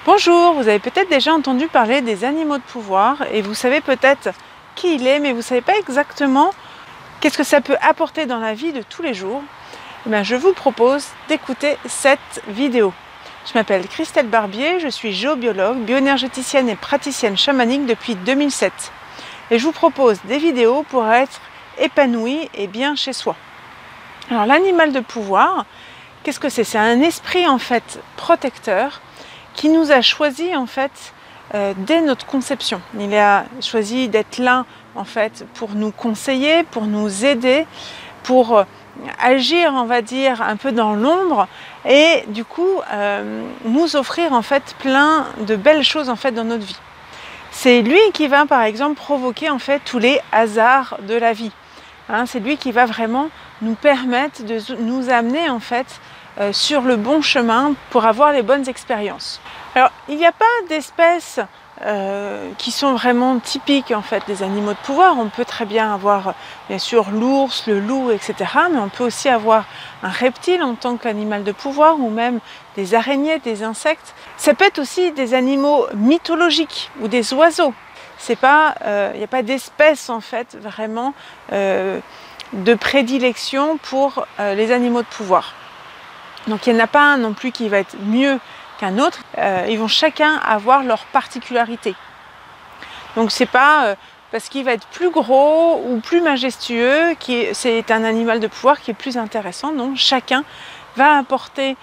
Bonjour, vous avez peut-être déjà entendu parler des animaux de pouvoir et vous savez peut-être qui il est, mais vous ne savez pas exactement qu'est-ce que ça peut apporter dans la vie de tous les jours. Eh bien, je vous propose d'écouter cette vidéo. Je m'appelle Christelle Barbier, je suis géobiologue, bioénergéticienne et praticienne chamanique depuis 2007. Et je vous propose des vidéos pour être épanoui et bien chez soi. Alors l'animal de pouvoir, qu'est-ce que c'est? C'est un esprit en fait protecteur qui nous a choisi en fait dès notre conception. Il a choisi d'être là en fait pour nous conseiller, pour nous aider, pour agir on va dire un peu dans l'ombre et du coup nous offrir en fait plein de belles choses en fait dans notre vie. C'est lui qui va par exemple provoquer en fait tous les hasards de la vie. C'est lui qui va vraiment nous permettre de nous amener en fait sur le bon chemin pour avoir les bonnes expériences. Alors il n'y a pas d'espèces qui sont vraiment typiques en fait des animaux de pouvoir. On peut très bien avoir bien sûr l'ours, le loup, etc. Mais on peut aussi avoir un reptile en tant qu'animal de pouvoir ou même des araignées, des insectes. Ça peut être aussi des animaux mythologiques ou des oiseaux. Il n'y a pas d'espèce en fait vraiment de prédilection pour les animaux de pouvoir. Donc il n'y en a pas un non plus qui va être mieux qu'un autre. Ils vont chacun avoir leur particularité. Donc c'est pas parce qu'il va être plus gros ou plus majestueux c'est un animal de pouvoir qui est plus intéressant. Donc chacun va apporter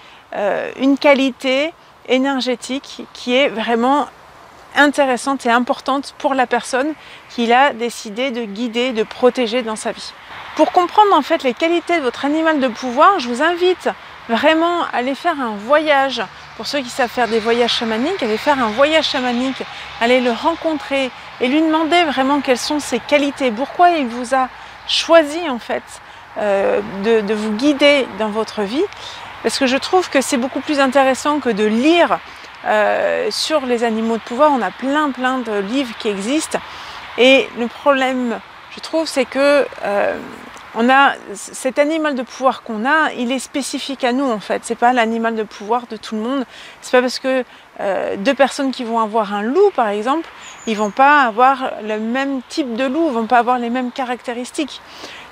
une qualité énergétique qui est vraiment intéressante et importante pour la personne qu'il a décidé de guider, de protéger dans sa vie. Pour comprendre en fait les qualités de votre animal de pouvoir, je vous invite vraiment à aller faire un voyage. Pour ceux qui savent faire des voyages chamaniques, aller faire un voyage chamanique, aller le rencontrer et lui demander vraiment quelles sont ses qualités, pourquoi il vous a choisi en fait de vous guider dans votre vie. Parce que je trouve que c'est beaucoup plus intéressant que de lire sur les animaux de pouvoir. On a plein de livres qui existent et le problème je trouve c'est que on a cet animal de pouvoir qu'on a, il est spécifique à nous en fait. C'est pas l'animal de pouvoir de tout le monde. C'est pas parce que deux personnes qui vont avoir un loup par exemple, ils vont pas avoir le même type de loup, ils vont pas avoir les mêmes caractéristiques.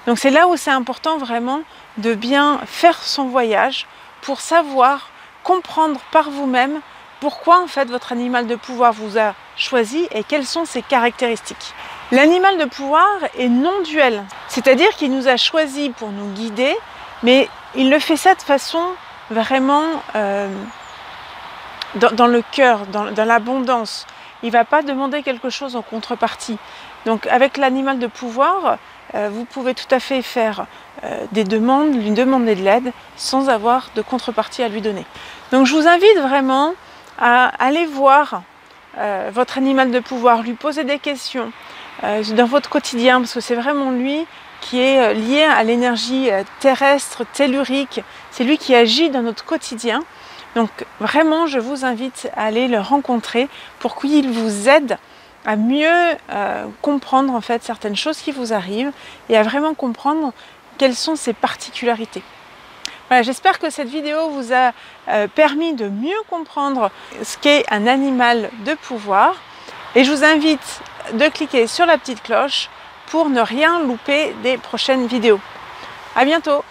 Donc c'est là où c'est important vraiment de bien faire son voyage pour savoir comprendre par vous-même pourquoi en fait votre animal de pouvoir vous a choisi et quelles sont ses caractéristiques. L'animal de pouvoir est non duel, c'est-à-dire qu'il nous a choisi pour nous guider, mais il le fait ça de façon vraiment dans le cœur, dans l'abondance. Il ne va pas demander quelque chose en contrepartie. Donc avec l'animal de pouvoir, vous pouvez tout à fait faire des demandes, lui demander de l'aide sans avoir de contrepartie à lui donner. Donc je vous invite vraiment à aller voir votre animal de pouvoir, lui poser des questions dans votre quotidien, parce que c'est vraiment lui qui est lié à l'énergie terrestre, tellurique, c'est lui qui agit dans notre quotidien. Donc vraiment je vous invite à aller le rencontrer pour qu'il vous aide à mieux comprendre en fait certaines choses qui vous arrivent et à vraiment comprendre quelles sont ses particularités. Voilà, j'espère que cette vidéo vous a permis de mieux comprendre ce qu'est un animal de pouvoir et je vous invite de cliquer sur la petite cloche pour ne rien louper des prochaines vidéos. À bientôt!